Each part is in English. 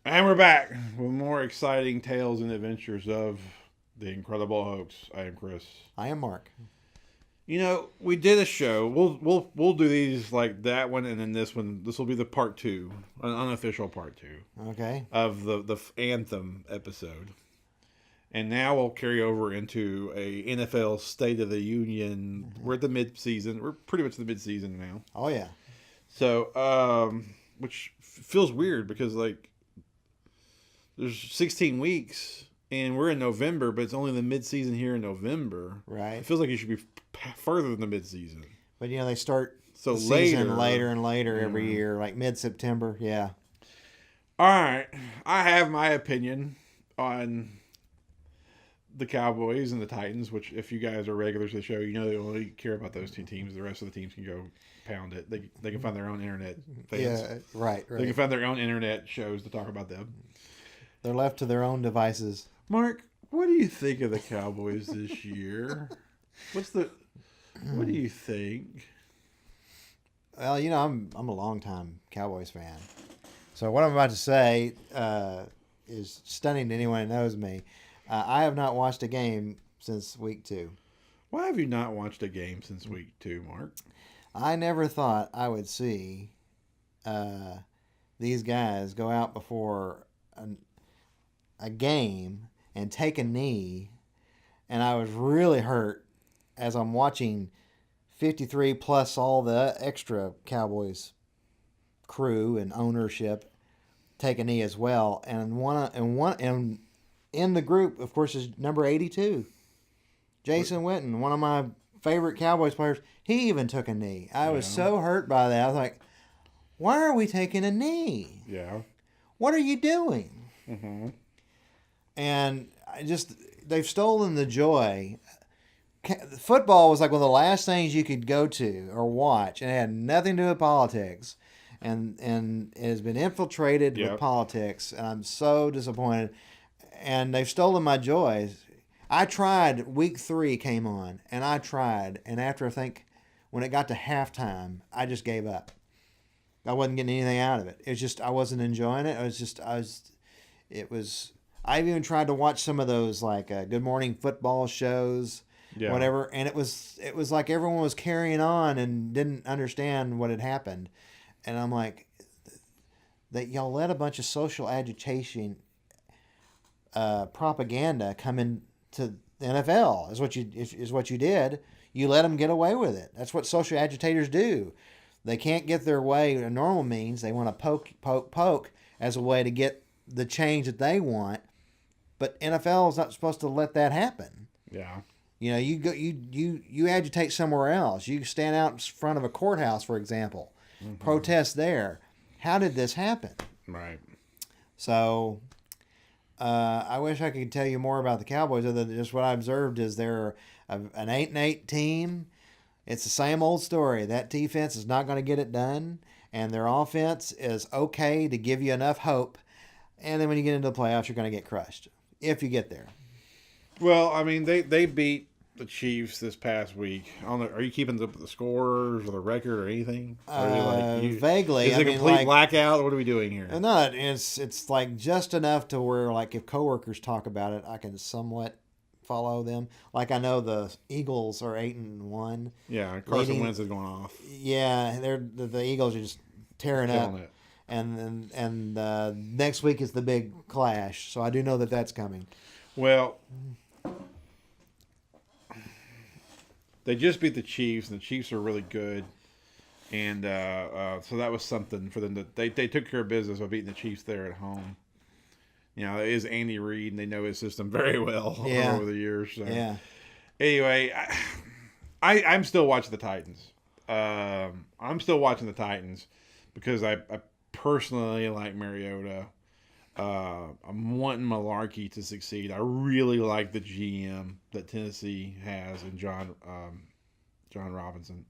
And we're back with more exciting tales and adventures of the incredible Hokes. I am Chris. I am Mark. We did a show. We'll do these like that one and then this one. This will be the part two, an unofficial part two Okay. of the anthem episode. And now we'll carry over into a NFL State of the Union. We're at the mid season. We're pretty much the mid season now. Oh yeah. So, which feels weird because like there's 16 weeks and we're in November, but it's only the mid-season here in November. Right. It feels like you should be further than the mid-season. But they start So the season later, later and later every year, like mid-September. Yeah. All right, I have my opinion on the Cowboys and the Titans. Which, if you guys are regulars to the show, they only care about those two teams. The rest of the teams can go pound it. They can find their own internet fans. Yeah. Right. They can find their own internet shows to talk about them. They're left to their own devices. Mark, what do you think of the Cowboys this year? What do you think? Well, I'm a longtime Cowboys fan, so what I'm about to say is stunning to anyone who knows me. I have not watched a game since week 2. Why have you not watched a game since week 2, Mark? I never thought I would see these guys go out before a game and take a knee, and I was really hurt as I'm watching 53 plus all the extra Cowboys crew and ownership take a knee as well, and in the group, of course, is number 82, Jason Witten, one of my favorite Cowboys players. He even took a knee. I was so hurt by that. I was like, why are we taking a knee? Yeah. What are you doing? Mm-hmm. And they've stolen the joy. Football was like one of the last things you could go to or watch, and it had nothing to do with politics, and it has been infiltrated with politics, and I'm so disappointed. And they've stolen my joy. I tried. Week 3 came on, and I tried, and after I think when it got to halftime, I just gave up. I wasn't getting anything out of it. It was just I wasn't enjoying it. It was. I've even tried to watch some of those like Good Morning Football shows, whatever, and it was like everyone was carrying on and didn't understand what had happened, and I'm like, that y'all let a bunch of social agitation, propaganda come into the NFL is what you did. You let them get away with it. That's what social agitators do. They can't get their way in normal means. They want to poke as a way to get the change that they want. But NFL is not supposed to let that happen. Yeah. You agitate somewhere else. You stand out in front of a courthouse, for example, protest there. How did this happen? Right. So, I wish I could tell you more about the Cowboys. Other than just what I observed is they're an 8-8 team. It's the same old story. That defense is not going to get it done, and their offense is okay to give you enough hope. And then when you get into the playoffs, you're going to get crushed if you get there. Well, I mean, they beat the Chiefs this past week. Are you keeping the scores or the record or anything? Vaguely. Is it a complete blackout? What are we doing here? No, it's like just enough to where, like, if coworkers talk about it, I can somewhat follow them. Like, I know the Eagles are 8-1. Yeah, Carson Wentz is going off. Yeah, the Eagles are just tearing up. It. And next week is the big clash, so I do know that that's coming. Well, they just beat the Chiefs, and the Chiefs are really good, and so that was something for them. They took care of business by beating the Chiefs there at home. It is Andy Reid, and they know his system very well over the years. So. Yeah. Anyway, I'm still watching the Titans. I'm still watching the Titans because I personally like Mariota. I'm wanting Malarkey to succeed. I really like the GM that Tennessee has in John Robinson.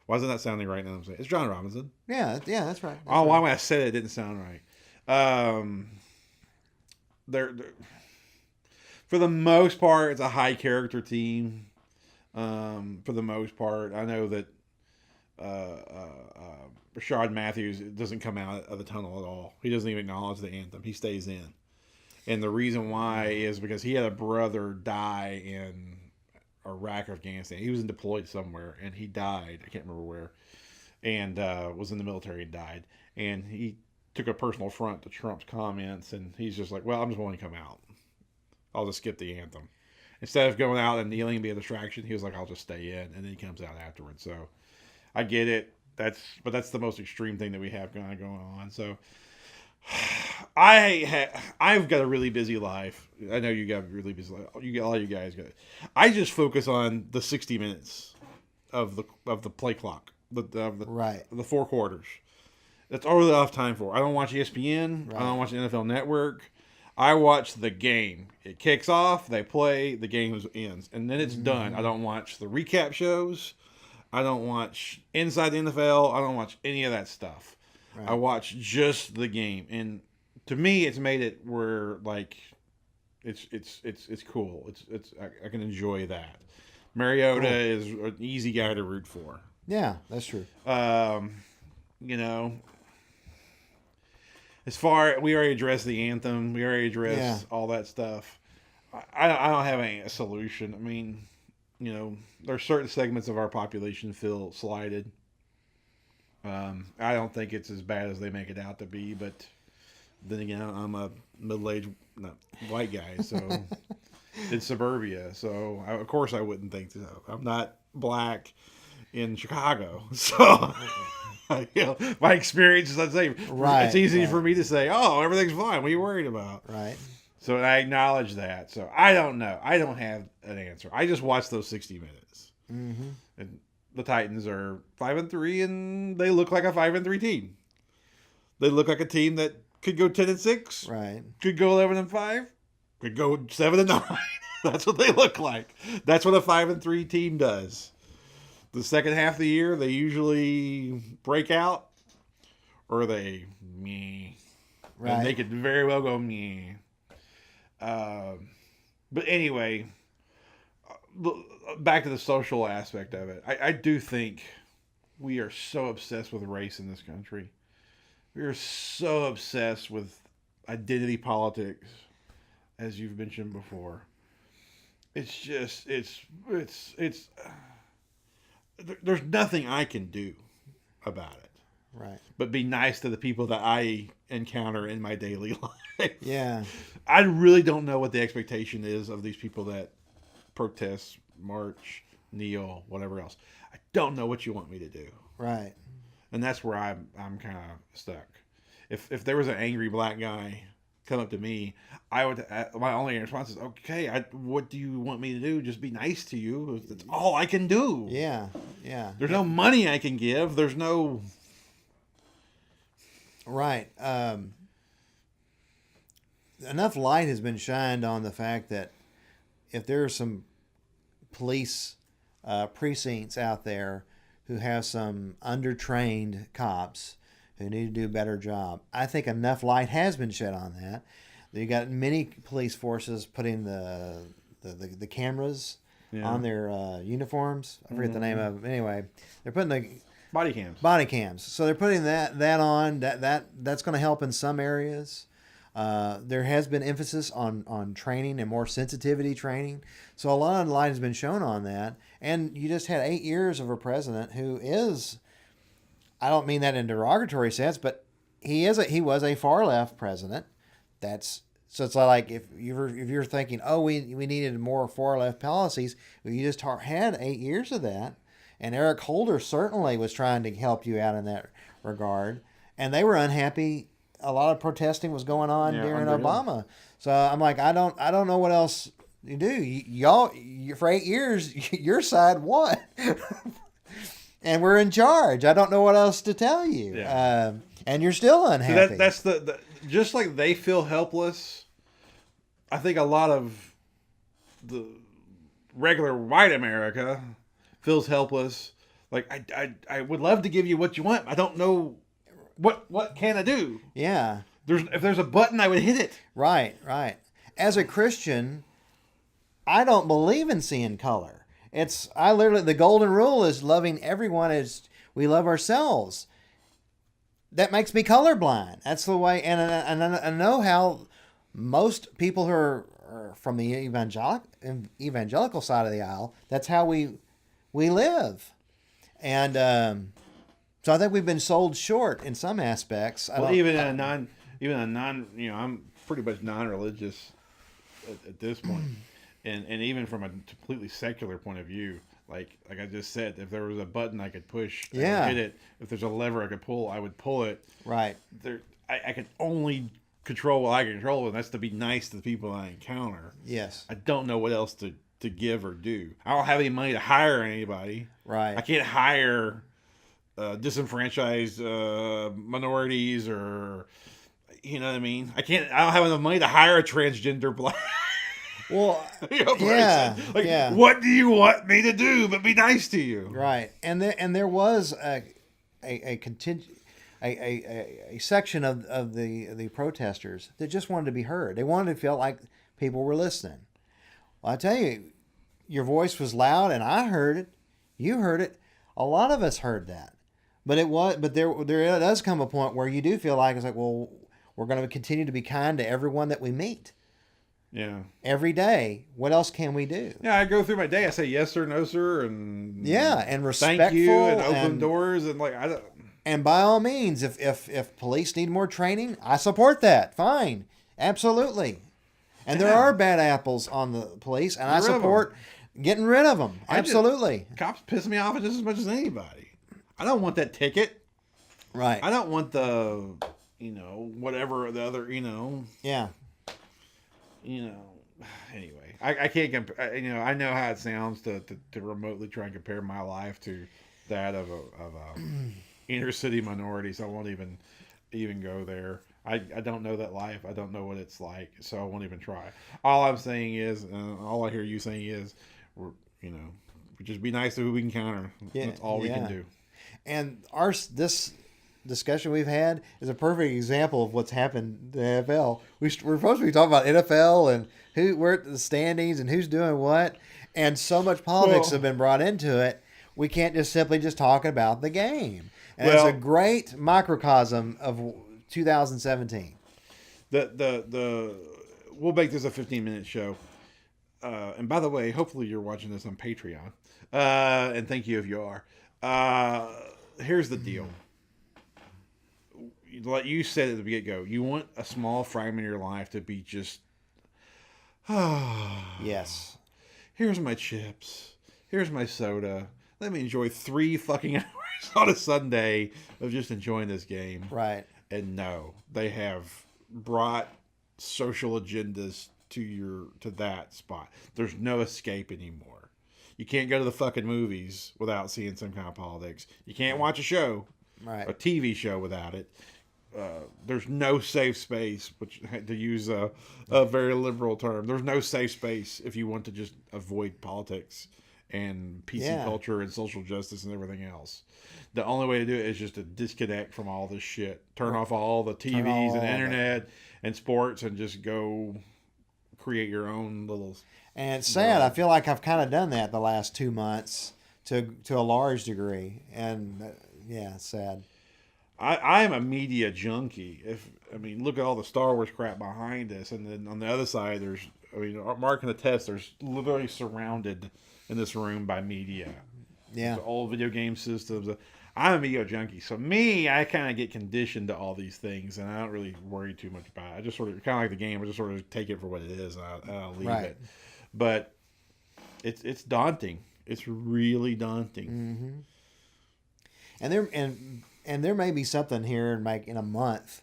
Why isn't that sounding right now? I'm saying it's John Robinson. Yeah, that's right. Why when I said it didn't sound right. They're for the most part, it's a high character team. For the most part, I know that Rashad Matthews doesn't come out of the tunnel at all. He doesn't even acknowledge the anthem. He stays in. And the reason why is because he had a brother die in Iraq or Afghanistan. He was deployed somewhere, and he died. I can't remember where. And was in the military and died. And he took a personal affront to Trump's comments, and he's just like, well, I'm just willing to come out. I'll just skip the anthem. Instead of going out and kneeling and be a distraction, he was like, I'll just stay in. And then he comes out afterwards. So I get it. But that's the most extreme thing that we have kind of going on. So I've got a really busy life. I know you got a really busy life. All you guys got. I just focus on the 60 minutes of the play clock, the 4 quarters. That's all I have time for. I don't watch ESPN. Right. I don't watch the NFL Network. I watch the game. It kicks off, they play, the game ends, and then it's done. I don't watch the recap shows. I don't watch Inside the NFL. I don't watch any of that stuff. Right. I watch just the game, and to me, it's made it where like it's cool. I can enjoy that. Mariota is an easy guy to root for. Yeah, that's true. You know, as far we already addressed the anthem, we already addressed all that stuff. I don't have a solution. I mean, you know, there are certain segments of our population feel slighted. I don't think it's as bad as they make it out to be, but then again, I'm a middle-aged white guy, so in suburbia. So of course I wouldn't think so. I'm not black in Chicago, so you know, my experience is the same. Right, it's easy for me to say, "Oh, everything's fine. What are you worried about?" Right. So I acknowledge that. So I don't know. I don't have an answer. I just watch those 60 minutes. Mm-hmm. And the Titans are 5-3, and they look like a 5-3 team. They look like a team that could go 10-6. Right. Could go 11-5. Could go 7-9. That's what they look like. That's what a 5-3 team does. The second half of the year, they usually break out, or they meh. Right. And they could very well go meh. But anyway, back to the social aspect of it. I do think we are so obsessed with race in this country. We are so obsessed with identity politics, as you've mentioned before. It's just, there's nothing I can do about it. Right. But be nice to the people that I encounter in my daily life. Yeah. I really don't know what the expectation is of these people that protest, march, kneel, whatever else. I don't know what you want me to do. Right. And that's where I'm kind of stuck. If there was an angry black guy come up to me, I would. My only response is, okay, what do you want me to do? Just be nice to you. That's all I can do. Yeah. Yeah. There's no money I can give. There's no. Right. Enough light has been shined on the fact that if there are some police precincts out there who have some undertrained cops who need to do a better job, I think enough light has been shed on that. You got many police forces putting the cameras on their uniforms. I forget the name of them. Anyway, they're putting the body cams. So they're putting that on. That's going to help in some areas. There has been emphasis on training and more sensitivity training. So a lot of light has been shown on that. And you just had 8 years of a president who is, I don't mean that in a derogatory sense, but he was a far left president. So it's like if you're thinking, oh, we needed more far left policies, well, you just had 8 years of that. And Eric Holder certainly was trying to help you out in that regard. And they were unhappy. A lot of protesting was going on during Obama. So I'm like, I don't know what else you do. Y'all, for 8 years, your side won. And we're in charge. I don't know what else to tell you. Yeah. And you're still unhappy. So that's the just like they feel helpless. I think a lot of the regular white America feels helpless. Like I would love to give you what you want. I don't know what can I do. Yeah. If there's a button, I would hit it. Right. As a Christian, I don't believe in seeing color. The golden rule is loving everyone as we love ourselves. that makes me colorblind. That's the way, and I know how most people who are from the evangelical side of the aisle, that's how we live. And so I think we've been sold short in some aspects. Even a non, I'm pretty much non-religious at this point. And even from a completely secular point of view, like I just said, if there was a button I could push, I would hit it. If there's a lever I could pull, I would pull it. Right. I could only control what I can control, and that's to be nice to the people I encounter. Yes. I don't know what else to give or do. I don't have any money to hire anybody. Right. I can't hire disenfranchised minorities, or you know what I mean. I don't have enough money to hire a transgender black. Well, yeah. What do you want me to do but be nice to you? Right. And there was a section of the protesters that just wanted to be heard. They wanted to feel like people were listening. Well, I tell you, your voice was loud, and I heard it. You heard it. A lot of us heard that. But there does come a point where you do feel like it's like, well, we're going to continue to be kind to everyone that we meet. Yeah. Every day. What else can we do? Yeah, I go through my day. I say yes sir, no sir, and and respectful, thank you, and open doors, and like I don't. And by all means, if police need more training, I support that. Fine, absolutely. And there are bad apples on the police, and I support getting rid of them. Absolutely. Cops piss me off just as much as anybody. I don't want that ticket. Right. I don't want the, whatever the other, Yeah. Anyway, I can't compare. I know how it sounds to remotely try and compare my life to that of a inner city minorities. I won't even go there. I don't know that life. I don't know what it's like, so I won't even try. All I'm saying is, all I hear you saying is, we just be nice to who we can encounter. Yeah, that's all we can do. And this discussion we've had is a perfect example of what's happened to the NFL. We're supposed to be talking about NFL and where the standings and who's doing what, and so much politics have been brought into it. We can't just simply talk about the game. And it's a great microcosm of 2017. We'll make this a 15-minute show. And by the way, hopefully you're watching this on Patreon. And thank you if you are. Here's the deal. Like you said at the get-go, you want a small fragment of your life to be just, yes. Here's my chips. Here's my soda. Let me enjoy 3 fucking hours on a Sunday of just enjoying this game. Right. And no, they have brought social agendas to that spot. There's no escape anymore. You can't go to the fucking movies without seeing some kind of politics. You can't watch a show, right, a TV show without it. There's no safe space, which, to use a very liberal term, there's no safe space if you want to just avoid politics and PC culture and social justice and everything else. The only way to do it is just to disconnect from all this shit. Turn off all the TVs and internet and sports and just go create your own little... And it's sad. I feel like I've kind of done that the last 2 months to a large degree. And it's sad. I am a media junkie. Look at all the Star Wars crap behind us, and then on the other side, Mark can attest, there's literally surrounded in this room by media. Yeah. There's old video game systems. I'm a media junkie, so I kind of get conditioned to all these things, and I don't really worry too much about it. I just sort of, kind of like the game, I just sort of take it for what it is, and I'll leave it. But it's daunting. It's really daunting. Mm-hmm. And there may be something here in a month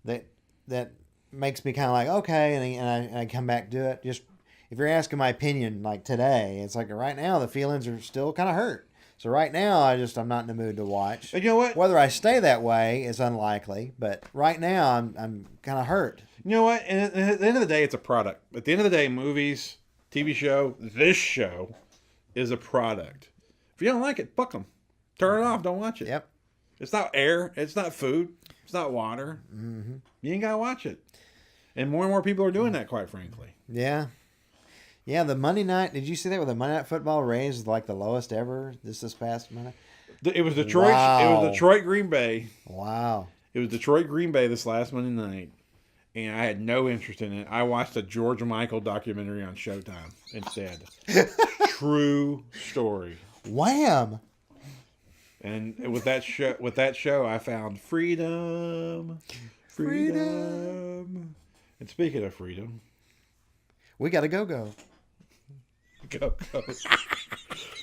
that makes me kind of like, okay, and I come back to it. Just if you're asking my opinion, like today, it's like right now the feelings are still kind of hurt. So right now I'm not in the mood to watch. And you know what? Whether I stay that way is unlikely, but right now I'm kind of hurt. You know what? And at the end of the day, it's a product. At the end of the day, movies, TV show, this show is a product. If you don't like it, fuck them. Turn it off. Don't watch it. Yep. It's not air. It's not food. It's not water. Mm-hmm. You ain't got to watch it. And more people are doing that, quite frankly. Yeah. Yeah, the Monday night, did you see that with the Monday Night Football raised like the lowest ever this past Monday? It was Detroit. Wow. It was Detroit, Green Bay. Wow. It was Detroit Green Bay this last Monday night, and I had no interest in it. I watched a George Michael documentary on Showtime instead. True story. Wham! And with that show, I found freedom. And speaking of freedom, We got to go. go.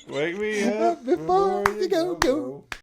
Wake me up Before you go.